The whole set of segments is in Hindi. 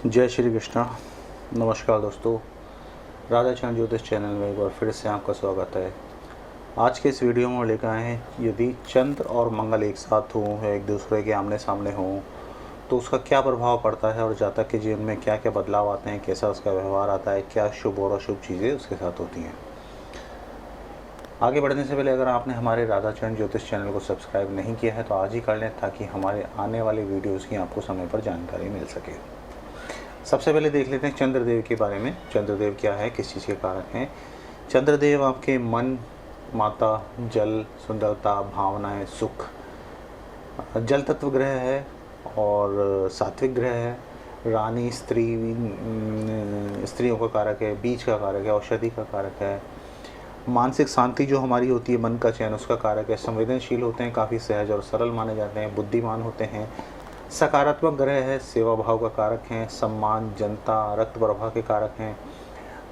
जय श्री कृष्णा। नमस्कार दोस्तों, राधा चरण ज्योतिष चैनल में एक बार फिर से आपका स्वागत है। आज के इस वीडियो में लेकर आए हैं, यदि चंद्र और मंगल एक साथ हों या एक दूसरे के आमने सामने हों तो उसका क्या प्रभाव पड़ता है और जातक के जीवन में क्या क्या बदलाव आते हैं, कैसा उसका व्यवहार आता है, क्या शुभ और अशुभ चीज़ें उसके साथ होती हैं। आगे बढ़ने से पहले अगर आपने हमारे राधा चरण ज्योतिष चैनल को सब्सक्राइब नहीं किया है तो आज ही कर लें, ताकि हमारे आने वाले वीडियोज़ की आपको समय पर जानकारी मिल सके। सबसे पहले देख लेते हैं चंद्रदेव के बारे में। चंद्रदेव क्या है, किस चीज़ के कारक हैं। चंद्रदेव आपके मन, माता, जल, सुंदरता, भावनाएं, सुख, जल तत्व ग्रह है और सात्विक ग्रह है। रानी स्त्रियों का कारक है, बीज का कारक है, औषधि का कारक है। मानसिक शांति जो हमारी होती है, मन का चैन, उसका कारक है। संवेदनशील होते हैं, काफ़ी सहज और सरल माने जाते हैं, बुद्धिमान होते हैं। सकारात्मक ग्रह है, सेवा भाव का कारक हैं, सम्मान, जनता, रक्त प्रवाह के कारक हैं।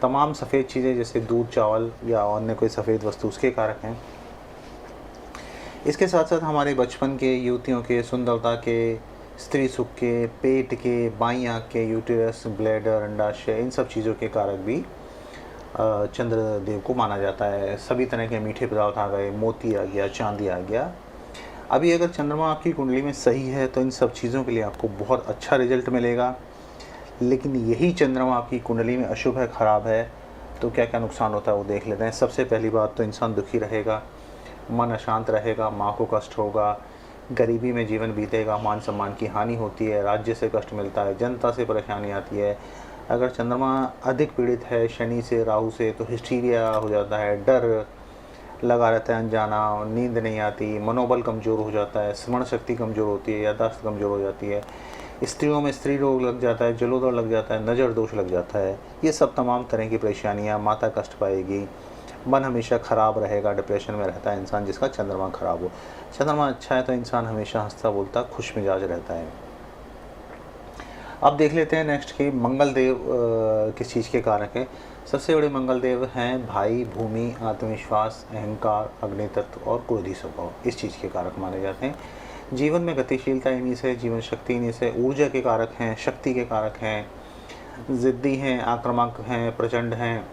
तमाम सफ़ेद चीज़ें जैसे दूध, चावल या अन्य कोई सफ़ेद वस्तु उसके कारक हैं। इसके साथ साथ हमारे बचपन के, युवतियों के, सुंदरता के, स्त्री सुख के, पेट के, बाईं आँख के, यूटेरस, ब्लैडर, अंडाशय, इन सब चीज़ों के कारक भी चंद्रदेव को माना जाता है। सभी तरह के मीठे पदार्थ आ गए, मोती आ गया, चांदी आ गया। अभी अगर चंद्रमा आपकी कुंडली में सही है तो इन सब चीज़ों के लिए आपको बहुत अच्छा रिजल्ट मिलेगा। लेकिन यही चंद्रमा आपकी कुंडली में अशुभ है, ख़राब है, तो क्या क्या नुकसान होता है वो देख लेते हैं। सबसे पहली बात तो इंसान दुखी रहेगा, मन अशांत रहेगा, माँ को कष्ट होगा, गरीबी में जीवन बीतेगा, मान सम्मान की हानि होती है, राज्य से कष्ट मिलता है, जनता से परेशानी आती है। अगर चंद्रमा अधिक पीड़ित है शनि से, राहु से, तो हिस्टीरिया हो जाता है, डर लगा रहता है, अनजाना, नींद नहीं आती, मनोबल कमज़ोर हो जाता है, स्मरण शक्ति कमज़ोर होती है, याददाश्त कमज़ोर हो जाती है। स्त्रियों में स्त्री रोग लग जाता है, जलोदर लग जाता है, नज़र दोष लग जाता है। ये सब तमाम तरह की परेशानियाँ, माता कष्ट पाएगी, मन हमेशा ख़राब रहेगा, डिप्रेशन में रहता है इंसान जिसका चंद्रमा ख़राब हो। चंद्रमा अच्छा है तो इंसान हमेशा हंसता बोलता खुश मिजाज रहता है। अब देख लेते हैं नेक्स्ट कि मंगल देव किस चीज़ के कारक है। सबसे बड़े मंगल देव हैं भाई, भूमि, आत्मविश्वास, अहंकार, अग्नि तत्व और क्रोधी स्वभाव, इस चीज़ के कारक माने जाते हैं। जीवन में गतिशीलता इन्हीं से, जीवन शक्ति इन्हीं से, ऊर्जा के कारक हैं, शक्ति के कारक हैं, ज़िद्दी हैं, आक्रामक हैं, प्रचंड हैं,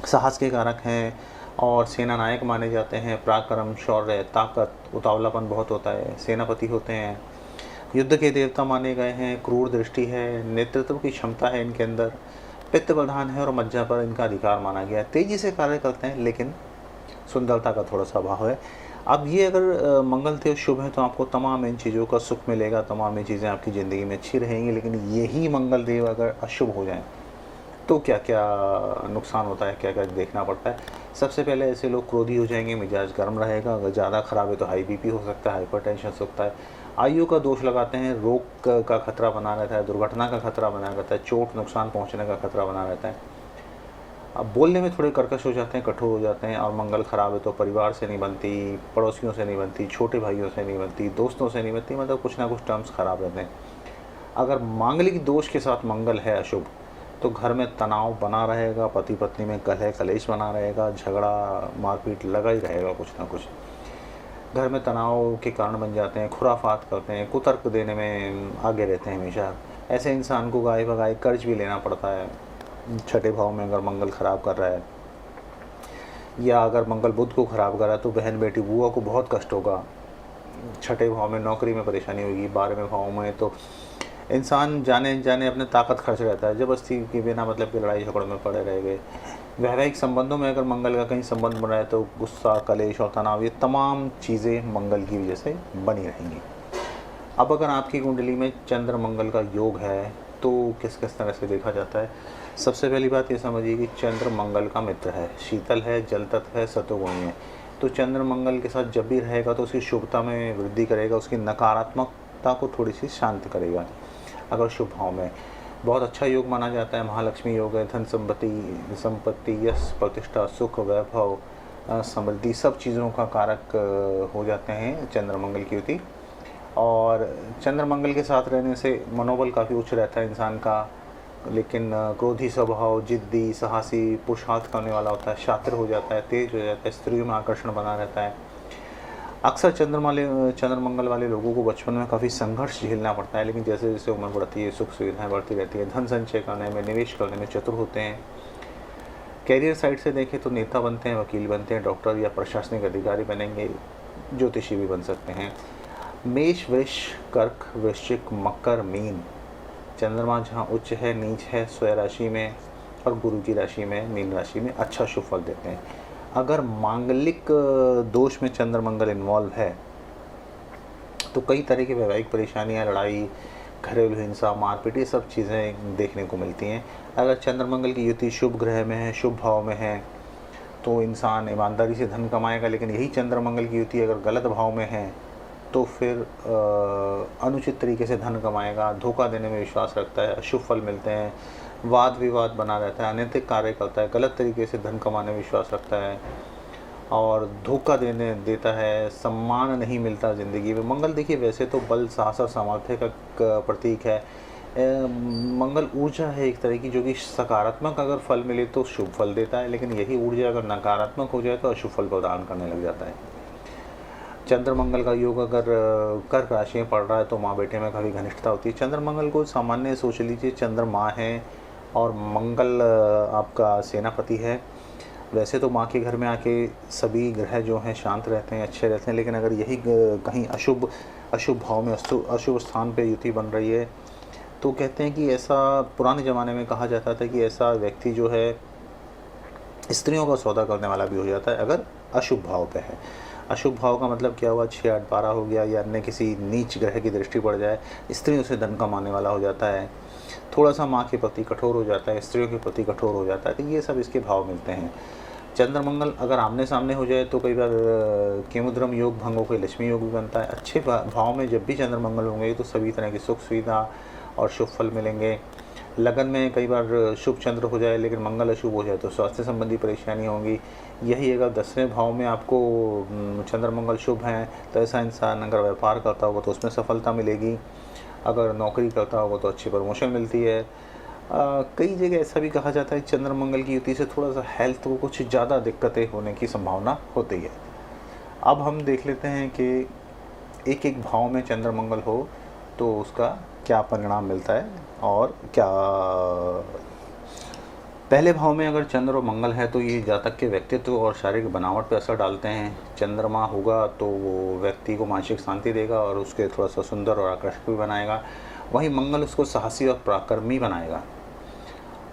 साहस के कारक हैं और सेना नायक माने जाते हैं। पराक्रम, शौर्य, ताकत, उतावलापन बहुत होता है, सेनापति होते हैं, युद्ध के देवता माने गए हैं, क्रूर दृष्टि है, नेतृत्व की क्षमता है इनके अंदर, पित्त प्रधान है और मज्जा पर इनका अधिकार माना गया है। तेज़ी से कार्य करते हैं लेकिन सुंदरता का थोड़ा सा अभाव है। अब ये अगर मंगल देव शुभ है तो आपको तमाम इन चीज़ों का सुख मिलेगा, तमाम ये चीज़ें आपकी ज़िंदगी में अच्छी रहेंगी। लेकिन यही मंगल देव अगर अशुभ हो जाएँ तो क्या क्या नुकसान होता है, क्या क्या देखना पड़ता है। सबसे पहले ऐसे लोग क्रोधी हो जाएंगे, मिजाज गर्म रहेगा, अगर ज़्यादा ख़राब है तो हाई बीपी हो सकता है, हाइपरटेंशन हो सकता है। आयु का दोष लगाते हैं, रोग का खतरा बना रहता है, दुर्घटना का खतरा बना रहता है, चोट नुकसान पहुंचने का खतरा बना रहता है। अब बोलने में थोड़े कर्कश हो जाते हैं, कठोर हो जाते हैं। और मंगल खराब है तो परिवार से नहीं बनती, पड़ोसियों से नहीं बनती, छोटे भाइयों से नहीं बनती, दोस्तों से नहीं बनती, मतलब कुछ ना कुछ टर्म्स खराब रहते हैं। अगर मांगलिक दोष के साथ मंगल है अशुभ तो घर में तनाव बना रहेगा, पति पत्नी में कलह कलेश बना रहेगा, झगड़ा मारपीट लगा ही रहेगा, कुछ ना कुछ घर में तनाव के कारण बन जाते हैं, खुराफात करते हैं, कुतर्क देने में आगे रहते हैं हमेशा। ऐसे इंसान को गाय बगाए कर्ज भी लेना पड़ता है। छठे भाव में अगर मंगल ख़राब कर रहा है या अगर मंगल बुध को ख़राब कर रहा है तो बहन बेटी बुआ को बहुत कष्ट होगा। छठे भाव में नौकरी में परेशानी होगी, 12वें भाव में तो इंसान जाने जाने अपने ताकत खर्च रहता है, जबरदस्ती के बिना मतलब की लड़ाई झगड़ों में पड़े रह गए। वैवाहिक संबंधों में अगर मंगल का कहीं संबंध बन रहा है तो गुस्सा, कलेश और तनाव, ये तमाम चीज़ें मंगल की वजह से बनी रहेंगी। अब अगर आपकी कुंडली में चंद्र मंगल का योग है तो किस किस तरह से देखा जाता है। सबसे पहली बात ये समझिए कि चंद्र मंगल का मित्र है, शीतल है, जल तत्व है, सत्वगुणी है। तो चंद्र मंगल के साथ जब भी रहेगा तो उसकी शुभता में वृद्धि करेगा, उसकी नकारात्मकता को थोड़ी सी शांत करेगा। अगर शुभ भाव में बहुत अच्छा योग माना जाता है, महालक्ष्मी योग है, धन संपत्ति, यश, प्रतिष्ठा, सुख, वैभव, समृद्धि, सब चीज़ों का कारक हो जाते हैं चंद्र मंगल की युति। और चंद्र मंगल के साथ रहने से मनोबल काफ़ी उच्च रहता है इंसान का, लेकिन क्रोधी स्वभाव, जिद्दी, साहसी, पुरुषार्थ करने वाला होता है, शातिर हो जाता है, तेज हो जाता है, स्त्रियों में आकर्षण बना रहता है। अक्सर चंद्रमंगल वाले लोगों को बचपन में काफ़ी संघर्ष झेलना पड़ता है, लेकिन जैसे जैसे उम्र बढ़ती है सुख सुविधाएं बढ़ती रहती है, धन संचय करने में, निवेश करने में चतुर होते हैं। कैरियर साइड से देखें तो नेता बनते हैं, वकील बनते हैं, डॉक्टर या प्रशासनिक अधिकारी बनेंगे, ज्योतिषी भी बन सकते हैं। मेष, वृष, कर्क, वृश्चिक, मकर, मीन, चंद्रमा जहाँ उच्च है, नीच है, स्वयं राशि में और गुरु की राशि में, मीन राशि में अच्छा शुभ फल देते हैं। अगर मांगलिक दोष में चंद्रमंगल इन्वॉल्व है तो कई तरह की वैवाहिक परेशानियां, लड़ाई, घरेलू हिंसा, मारपीट, ये सब चीज़ें देखने को मिलती हैं। अगर चंद्रमंगल की युति शुभ ग्रह में है, शुभ भाव में है, तो इंसान ईमानदारी से धन कमाएगा। लेकिन यही चंद्रमंगल की युति अगर गलत भाव में है तो फिर अनुचित तरीके से धन कमाएगा, धोखा देने में विश्वास रखता है, अशुभ फल मिलते हैं, वाद विवाद बना रहता है, अनैतिक कार्य करता है, गलत तरीके से धन कमाने में विश्वास रखता है और धोखा देता है, सम्मान नहीं मिलता ज़िंदगी में। मंगल देखिए वैसे तो बल, साहस और सामर्थ्य का प्रतीक है। मंगल ऊर्जा है एक तरह की, जो कि सकारात्मक अगर फल मिले तो शुभ फल देता है, लेकिन यही ऊर्जा अगर नकारात्मक हो जाए तो अशुभ फल प्रदान करने लग जाता है। चंद्रमंगल का योग अगर कर्क राशि में पड़ रहा है तो माँ बेटे में काफ़ी घनिष्ठता होती है। चंद्रमंगल को सामान्य सोच लीजिए चंद्रमा है और मंगल आपका सेनापति है। वैसे तो माँ के घर में आके सभी ग्रह जो हैं शांत रहते हैं, अच्छे रहते हैं, लेकिन अगर यही कहीं अशुभ भाव में, अशुभ स्थान पे युति बन रही है तो कहते हैं कि ऐसा पुराने ज़माने में कहा जाता था कि ऐसा व्यक्ति जो है स्त्रियों का सौदा करने वाला भी हो जाता है अगर अशुभ भाव पे है। अशुभ भाव का मतलब क्या हुआ, 6, 8, 12 हो गया, या अन्य किसी नीच ग्रह की दृष्टि पड़ जाए, स्त्रियों से धन कमाने वाला हो जाता है, थोड़ा सा माँ के प्रति कठोर हो जाता है, स्त्रियों के प्रति कठोर हो जाता है, तो ये सब इसके भाव मिलते हैं। चंद्रमंगल अगर आमने सामने हो जाए तो कई बार केमुद्रम योग भंग होकर लक्ष्मी योग भी बनता है। अच्छे भाव में जब भी चंद्रमंगल होंगे तो सभी तरह की सुख सुविधा और शुभ फल मिलेंगे। लगन में कई बार शुभ चंद्र हो जाए लेकिन मंगल अशुभ हो जाए तो स्वास्थ्य संबंधी परेशानी होंगी। यही अगर 10वें भाव में आपको चंद्रमंगल शुभ हैं तो ऐसा इंसान अगर व्यापार करता होगा तो उसमें सफलता मिलेगी, अगर नौकरी करता होगा तो अच्छी प्रमोशन मिलती है। कई जगह ऐसा भी कहा जाता है चंद्रमंगल की युति से थोड़ा सा हेल्थ को कुछ ज़्यादा दिक्कतें होने की संभावना होती है। अब हम देख लेते हैं कि एक एक भाव में चंद्रमंगल हो तो उसका क्या परिणाम मिलता है और क्या। पहले भाव में अगर चंद्र और मंगल है तो ये जातक के व्यक्तित्व और शारीरिक बनावट पर असर डालते हैं। चंद्रमा होगा तो वो व्यक्ति को मानसिक शांति देगा और उसके थोड़ा सा सुंदर और आकर्षक भी बनाएगा। वहीं मंगल उसको साहसी और पराक्रमी बनाएगा।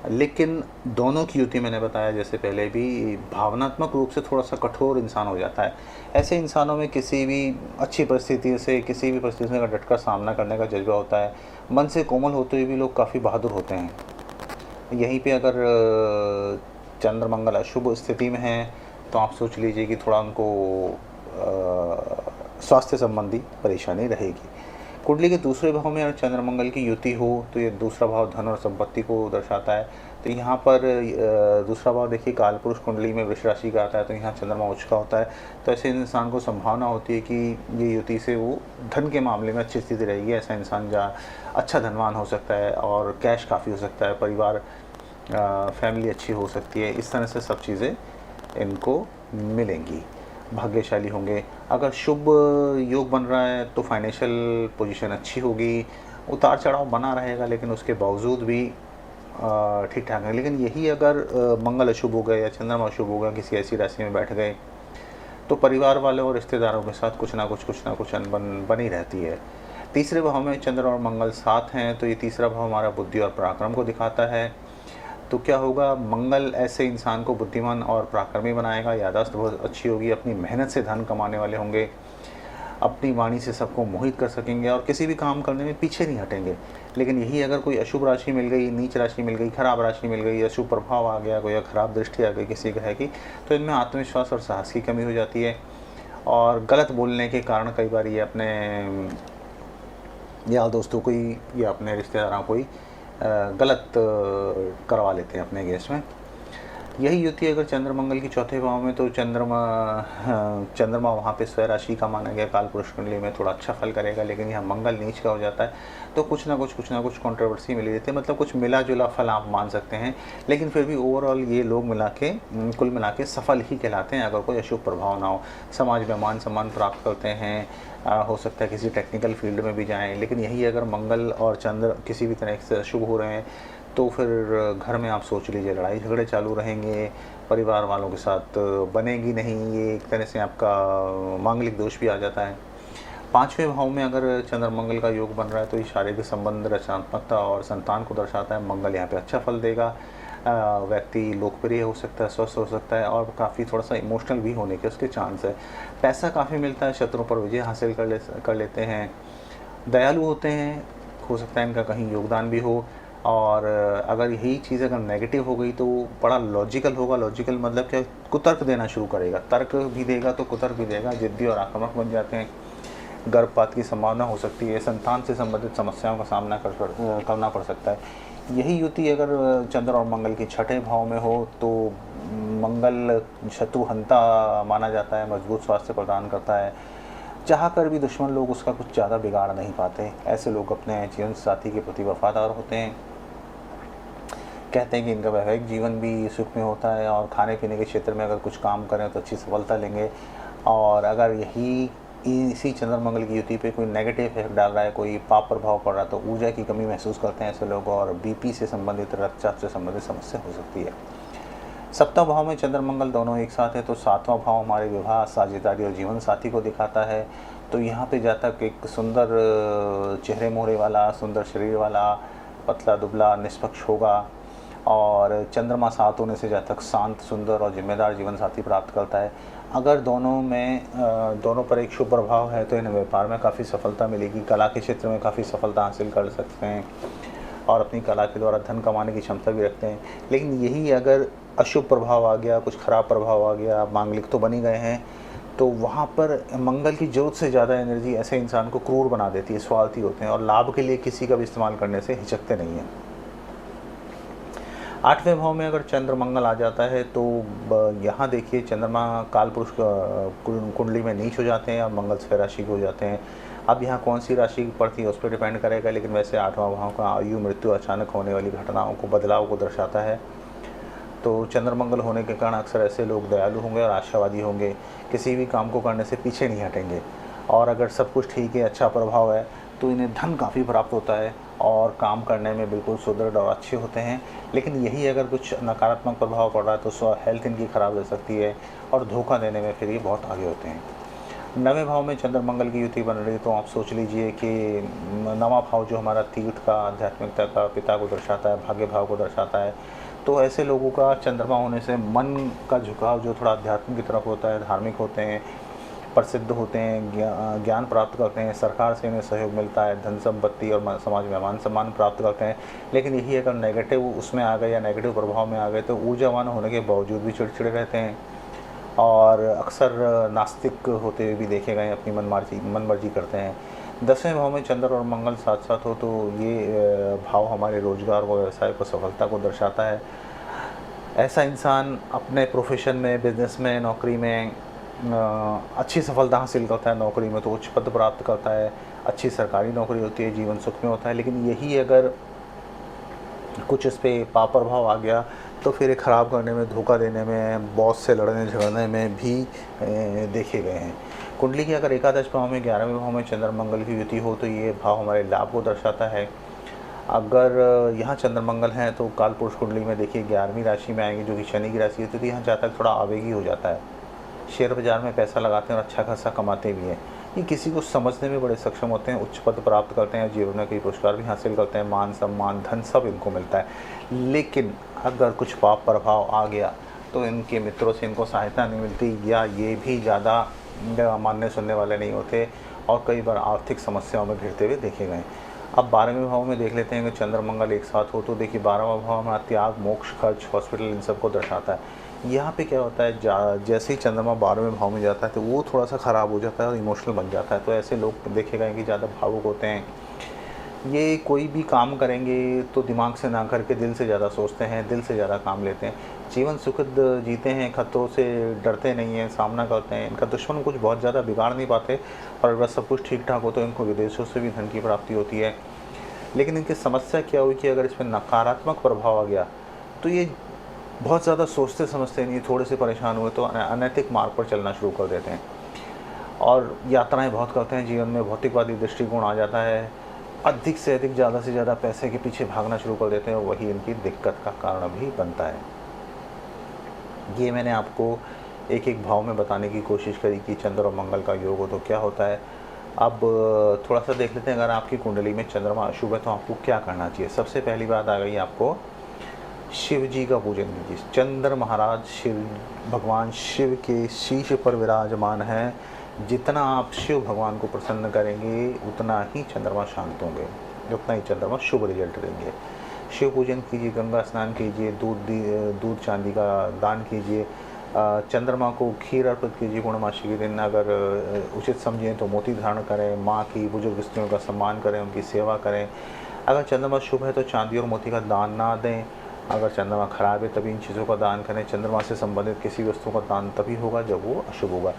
लेकिन दोनों की युति मैंने बताया जैसे पहले भी भावनात्मक रूप से थोड़ा सा कठोर इंसान हो जाता है। ऐसे इंसानों में किसी भी अच्छी परिस्थिति से, किसी भी परिस्थिति का डटकर सामना करने का जज्बा होता है। मन से कोमल होते हुए भी लोग काफ़ी बहादुर होते हैं। यहीं पे अगर चंद्रमंगल अशुभ स्थिति में है तो आप सोच लीजिए कि थोड़ा उनको स्वास्थ्य संबंधी परेशानी रहेगी। कुंडली के दूसरे भाव में अगर चंद्रमंगल की युति हो तो ये दूसरा भाव धन और संपत्ति को दर्शाता है। तो यहाँ पर दूसरा भाव देखिए कालपुरुष कुंडली में वृष राशि का आता है, तो यहाँ चंद्रमा उच्च का होता है। तो ऐसे इंसान को संभावना होती है कि ये युति से वो धन के मामले में अच्छी स्थिति रहेगी। ऐसा इंसान जहाँ अच्छा धनवान हो सकता है और कैश काफ़ी हो सकता है, परिवार फैमिली अच्छी हो सकती है। इस तरह से सब चीज़ें इनको मिलेंगी, भाग्यशाली होंगे। अगर शुभ योग बन रहा है तो फाइनेंशियल पोजीशन अच्छी होगी, उतार चढ़ाव बना रहेगा लेकिन उसके बावजूद भी ठीक ठाक है। लेकिन यही अगर मंगल अशुभ हो गए या चंद्रमा अशुभ हो गया, किसी ऐसी राशि में बैठ गए तो परिवार वालों और रिश्तेदारों के साथ कुछ ना कुछ अनबन बनी रहती है। तीसरे भाव में चंद्र और मंगल साथ हैं तो ये तीसरा भाव हमारा बुद्धि और पराक्रम को दिखाता है। तो क्या होगा, मंगल ऐसे इंसान को बुद्धिमान और पराक्रमी बनाएगा, याददाश्त बहुत अच्छी होगी, अपनी मेहनत से धन कमाने वाले होंगे, अपनी वाणी से सबको मोहित कर सकेंगे और किसी भी काम करने में पीछे नहीं हटेंगे। लेकिन यही अगर कोई अशुभ राशि मिल गई, नीच राशि मिल गई, खराब राशि मिल गई, अशुभ प्रभाव आ गया, कोई खराब दृष्टि आ गई किसी ग्रह की, तो इनमें आत्मविश्वास और साहस की कमी हो जाती है और गलत बोलने के कारण कई बार ये अपने यार दोस्तों को ही या अपने रिश्तेदारों को ही गलत करवा लेते हैं अपने केस में। यही युति अगर चंद्रमंगल की चौथे भाव में, तो चंद्रमा वहाँ पे स्वय राशि का माना गया कालपुरुष कुंडली में, थोड़ा अच्छा फल करेगा। लेकिन यहाँ मंगल नीच का हो जाता है, तो कुछ ना कुछ कंट्रोवर्सी मिली रहती है, मतलब कुछ मिला जुला फल आप मान सकते हैं। लेकिन फिर भी ओवरऑल ये लोग कुल मिला के सफल ही कहलाते हैं, अगर कोई अशुभ प्रभाव ना हो। समाज में मान सम्मान प्राप्त करते हैं, हो सकता है किसी टेक्निकल फील्ड में भी जाएँ। लेकिन यही अगर मंगल और चंद्र किसी भी तरह से अशुभ हो रहे हैं, तो फिर घर में आप सोच लीजिए लड़ाई झगड़े चालू रहेंगे, परिवार वालों के साथ बनेगी नहीं, ये एक तरह से आपका मांगलिक दोष भी आ जाता है। 5वें भाव में अगर चंद्र मंगल का योग बन रहा है, तो ये शारीरिक संबंध, रचनात्मकता और संतान को दर्शाता है। मंगल यहाँ पे अच्छा फल देगा। व्यक्ति लोकप्रिय हो सकता है, स्वस्थ हो सकता है, और काफ़ी थोड़ा सा इमोशनल भी होने के उसके चांस है। पैसा काफ़ी मिलता है, शत्रुओं पर विजय हासिल कर लेते हैं। दयालु होते हैं, हो सकता है इनका कहीं योगदान भी हो। और अगर यही चीज़ अगर नेगेटिव हो गई, तो बड़ा लॉजिकल होगा। लॉजिकल मतलब क्या, कुतर्क देना शुरू करेगा, तर्क भी देगा तो कुतर्क भी देगा, जिद्दी और आक्रामक बन जाते हैं। गर्भपात की संभावना हो सकती है, संतान से संबंधित समस्याओं का सामना करना पड़ सकता है। यही युति अगर चंद्र और मंगल के छठे भाव में हो, तो मंगल शत्रुहंता माना जाता है, मजबूत स्वास्थ्य प्रदान करता है। चाह कर भी दुश्मन लोग उसका कुछ ज़्यादा बिगाड़ नहीं पाते। ऐसे लोग अपने जीवन साथी के प्रति वफादार होते हैं। कहते हैं कि इनका वैवाहिक जीवन भी सुख में होता है, और खाने पीने के क्षेत्र में अगर कुछ काम करें तो अच्छी सफलता लेंगे। और अगर इसी चंद्र मंगल की युति पे कोई नेगेटिव इफेक्ट डाल रहा है, कोई पाप प्रभाव पड़ रहा है, तो ऊर्जा की कमी महसूस करते हैं ऐसे लोग, और बीपी से संबंधित, रक्तचाप से संबंधित समस्या हो सकती है। सप्तम भाव में चंद्र मंगल दोनों एक साथ है, तो सातवां भाव हमारे विवाह, साझेदारी और जीवन साथी को दिखाता है। तो यहाँ पे जातक एक सुंदर चेहरे मोहरे वाला, सुंदर शरीर वाला, पतला दुबला, निष्पक्ष होगा। और चंद्रमा साथ होने से जातक शांत, सुंदर और जिम्मेदार जीवन साथी प्राप्त करता है। अगर दोनों पर एक शुभ प्रभाव है, तो इन्हें व्यापार में काफ़ी सफलता मिलेगी, कला के क्षेत्र में काफ़ी सफलता हासिल कर सकते हैं, और अपनी कला के द्वारा धन कमाने की क्षमता भी रखते हैं। लेकिन यही अगर अशुभ प्रभाव आ गया, कुछ खराब प्रभाव आ गया, मांगलिक तो बन ही गए हैं, तो वहाँ पर मंगल की ज़रूरत से ज़्यादा एनर्जी ऐसे इंसान को क्रूर बना देती है, स्वार्थी होते हैं, और लाभ के लिए किसी का भी इस्तेमाल करने से हिचकते नहीं हैं। 8वें भाव में अगर चंद्र मंगल आ जाता है, तो यहाँ देखिए चंद्रमा कालपुरुष कुंडली में नीच हो जाते हैं, और मंगल स्वय राशि हो जाते हैं। अब यहाँ कौन सी राशि पड़ती है उस पर डिपेंड करेगा, लेकिन वैसे 8वां भाव का आयु, मृत्यु, अचानक होने वाली घटनाओं को, बदलाव को दर्शाता है। तो चंद्र मंगल होने के कारण अक्सर ऐसे लोग दयालु होंगे और आशावादी होंगे, किसी भी काम को करने से पीछे नहीं हटेंगे। और अगर सब कुछ ठीक है, अच्छा प्रभाव है, तो इन्हें धन काफ़ी प्राप्त होता है, और काम करने में बिल्कुल सुदृढ़ और अच्छे होते हैं। लेकिन यही अगर कुछ नकारात्मक प्रभाव पड़ रहा है, तो हेल्थ इनकी ख़राब रह सकती है, और धोखा देने में फिर ये बहुत आगे होते हैं। 9वें भाव में चंद्र मंगल की युति बन रही है, तो आप सोच लीजिए कि 9वां भाव जो हमारा तीर्थ का, आध्यात्मिकता का, पिता को दर्शाता है, भाग्य भाव को दर्शाता है। तो ऐसे लोगों का चंद्रमा होने से मन का झुकाव जो थोड़ा अध्यात्म की तरफ होता है, धार्मिक होते हैं, प्रसिद्ध होते हैं, ज्ञान प्राप्त करते हैं, सरकार से इन्हें सहयोग मिलता है, धन संपत्ति और समाज में मान सम्मान प्राप्त करते हैं। लेकिन यही अगर नेगेटिव उसमें आ गए, या नेगेटिव प्रभाव में आ गए, तो ऊर्जावान होने के बावजूद भी चिड़चिड़े रहते हैं, और अक्सर नास्तिक होते हुए भी देखे गए, अपनी मनमर्जी करते हैं। 10वें भाव में चंद्र और मंगल साथ साथ हो, तो ये भाव हमारे रोजगार व व्यवसाय को, सफलता को दर्शाता है। ऐसा इंसान अपने प्रोफेशन में, बिजनेस में, नौकरी में अच्छी सफलता हासिल करता है। नौकरी में तो उच्च पद प्राप्त करता है, अच्छी सरकारी नौकरी होती है, जीवन सुख में होता है। लेकिन यही अगर कुछ इस पर पाप प्रभाव आ गया, तो फिर ख़राब करने में, धोखा देने में, बॉस से लड़ने झगड़ने में भी देखे गए हैं। कुंडली के अगर एकादश भाव में, 11वें भाव में चंद्र मंगल की युति हो, तो ये भाव हमारे लाभ को दर्शाता है। अगर यहाँ चंद्र मंगल हैं, तो कालपुरुष कुंडली में देखिए 11वीं राशि में आएंगे, जो कि शनि की राशि होती है। तो यहाँ जातक थोड़ा आवेगी हो जाता है, शेयर बाज़ार में पैसा लगाते हैं और अच्छा खासा कमाते भी हैं। ये किसी को समझने में बड़े सक्षम होते हैं, उच्च पद प्राप्त करते हैं, जीवन में कई पुरस्कार भी हासिल करते हैं, मान सम्मान, धन सब इनको मिलता है। लेकिन अगर कुछ पाप प्रभाव आ गया, तो इनके मित्रों से इनको सहायता नहीं मिलती, या ये भी ज़्यादा मानने सुनने वाले नहीं होते, और कई बार आर्थिक समस्याओं में घिरते हुए देखे गए। अब 12वें भाव में देख लेते हैं कि चंद्र मंगल एक साथ हो, तो देखिए 12वां भाव हमारा त्याग, मोक्ष, खर्च, हॉस्पिटल, इन सब को दर्शाता है। यहाँ पे क्या होता है, जैसे ही चंद्रमा 12वें भाव में जाता है, तो वो थोड़ा सा ख़राब हो जाता है और इमोशनल बन जाता है। तो ऐसे लोग देखे गए कि ज़्यादा भावुक होते हैं, ये कोई भी काम करेंगे तो दिमाग से ना करके दिल से ज़्यादा सोचते हैं, दिल से ज़्यादा काम लेते हैं। जीवन सुखद जीते हैं, खतरों से डरते नहीं हैं, सामना करते हैं। इनका दुश्मन कुछ बहुत ज़्यादा बिगाड़ नहीं पाते और अगर सब कुछ ठीक-ठाक हो तो इनको विदेशों से भी धन की प्राप्ति होती है। लेकिन इनकी समस्या क्या हुई कि अगर इसमें नकारात्मक प्रभाव आ गया, तो ये बहुत ज़्यादा सोचते समझते नहीं, थोड़े से परेशान हुए तो अनैतिक मार्ग पर चलना शुरू कर देते हैं और यात्राएँ बहुत करते हैं। जीवन में भौतिकवादी दृष्टिकोण आ जाता है। अधिक से अधिक, ज़्यादा से ज़्यादा पैसे के पीछे भागना शुरू कर देते हैं और वही इनकी दिक्कत का कारण भी बनता है। ये मैंने आपको एक-एक भाव में बताने की कोशिश करी कि चंद्र और मंगल का योग हो तो क्या होता है। अब थोड़ा-सा देख लेते हैं, अगर आपकी कुंडली में चंद्रमा अशुभ है तो आपको क्या करना चाहिए। सबसे पहली बात आ गई आपको, शिव जी का पूजन कीजिए। चंद्र महाराज भगवान शिव के शीश पर विराजमान है। जितना आप शिव भगवान को प्रसन्न करेंगे उतना ही चंद्रमा शांत होंगे, उतना ही चंद्रमा शुभ रिजल्ट देंगे। शिव पूजन कीजिए, गंगा स्नान कीजिए, दूध चांदी का दान कीजिए, चंद्रमा को खीर अर्पित कीजिए। पूर्णमासी के दिन अगर उचित समझें तो मोती धारण करें, माँ की, बुजुर्ग स्त्रियों का सम्मान करें, उनकी सेवा करें। अगर चंद्रमा शुभ है तो चांदी और मोती का दान ना दें। अगर चंद्रमा खराब है तभी इन चीज़ों का दान करें। चंद्रमा से संबंधित किसी वस्तु का दान तभी होगा जब वो अशुभ होगा।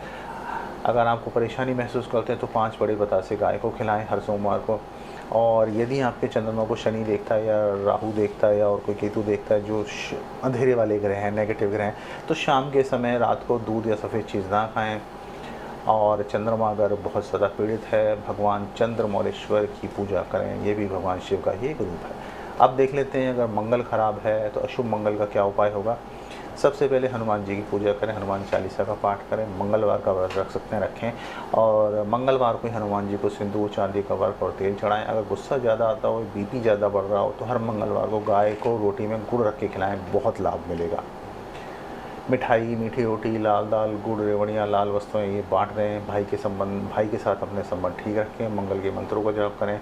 अगर आपको परेशानी महसूस करते हैं तो 5 बड़े बतासे गाय को खिलाएं हर सोमवार को। और यदि आपके चंद्रमा को शनि देखता है या राहु देखता है या और कोई केतु देखता है, जो अंधेरे वाले ग्रह हैं, नेगेटिव ग्रह हैं, तो शाम के समय रात को दूध या सफ़ेद चीज़ ना खाएं। और चंद्रमा अगर बहुत ज़्यादा पीड़ित है, भगवान चंद्रमौलेश्वर की पूजा करें। ये भी भगवान शिव का ही एक रूप है। अब देख लेते हैं, अगर मंगल खराब है तो अशुभ मंगल का क्या उपाय होगा। सबसे पहले हनुमान जी की पूजा करें, हनुमान चालीसा का पाठ करें। मंगलवार का व्रत रख सकते हैं, रखें। और मंगलवार को हनुमान जी को सिंदूर, चांदी का वर्क और तेल चढ़ाएं। अगर गुस्सा ज़्यादा आता हो, बीपी ज़्यादा बढ़ रहा हो, तो हर मंगलवार को गाय को रोटी में गुड़ रख के खिलाएं, बहुत लाभ मिलेगा। मिठाई, मीठी रोटी, लाल दाल, गुड़, रेवड़ियाँ, लाल वस्तुएं ये बांट दें। भाई के साथ अपने संबंध ठीक रखें। मंगल के मंत्रों का जाप करें।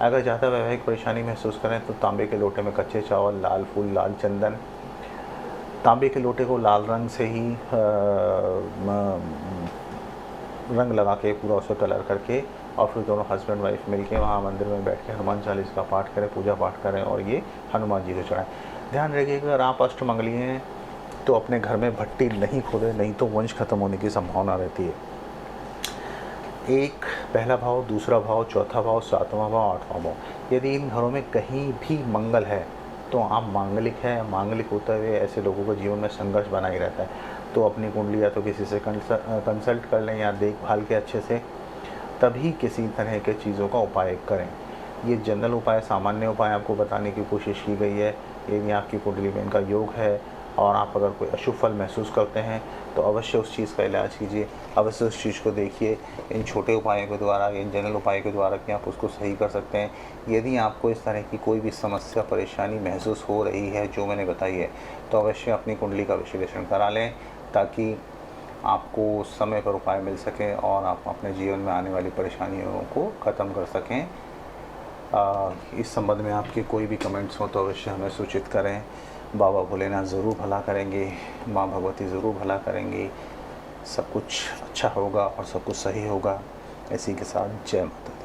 अगर ज़्यादा वैवाहिक परेशानी महसूस करें तो तांबे के लोटे में कच्चे चावल, लाल फूल, लाल चंदन, तांबे के लोटे को लाल रंग से ही रंग लगा के पूरा उसे कलर करके, और फिर दोनों हस्बैंड वाइफ मिलके वहाँ मंदिर में बैठ के हनुमान चालीसा का पाठ करें, पूजा पाठ करें और ये हनुमान जी को चढ़ाएं। ध्यान रखिएगा, अगर आप अष्टमंगली हैं तो अपने घर में भट्टी नहीं खोदें, नहीं तो वंश खत्म होने की संभावना रहती है। एक पहला भाव, दूसरा भाव, चौथा भाव, सातवां भाव, आठवां भाव, यदि इन घरों में कहीं भी मंगल है तो आप मांगलिक है। मांगलिक होते हुए ऐसे लोगों को जीवन में संघर्ष बना ही रहता है। तो अपनी कुंडली या तो किसी से कंसल्ट कर लें या देखभाल के अच्छे से, तभी किसी तरह के चीज़ों का उपाय करें। ये जनरल उपाय, सामान्य उपाय आपको बताने की कोशिश की गई है। यदि आपकी कुंडली में इनका योग है और आप अगर कोई अशुभ फल महसूस करते हैं तो अवश्य उस चीज़ का इलाज कीजिए, अवश्य उस चीज़ को देखिए। इन छोटे उपायों के द्वारा, इन जनरल उपायों के द्वारा कि आप उसको सही कर सकते हैं। यदि आपको इस तरह की कोई भी समस्या, परेशानी महसूस हो रही है जो मैंने बताई है, तो अवश्य अपनी कुंडली का विश्लेषण करा लें, ताकि आपको समय पर उपाय मिल सके और आप अपने जीवन में आने वाली परेशानियों को ख़त्म कर सकें। इस संबंध में आपके कोई भी कमेंट्स हो तो अवश्य हमें सूचित करें। बाबा भोलेनाथ ज़रूर भला करेंगे, माँ भगवती ज़रूर भला करेंगी। सब कुछ अच्छा होगा और सब कुछ सही होगा। इसी के साथ जय माता दी।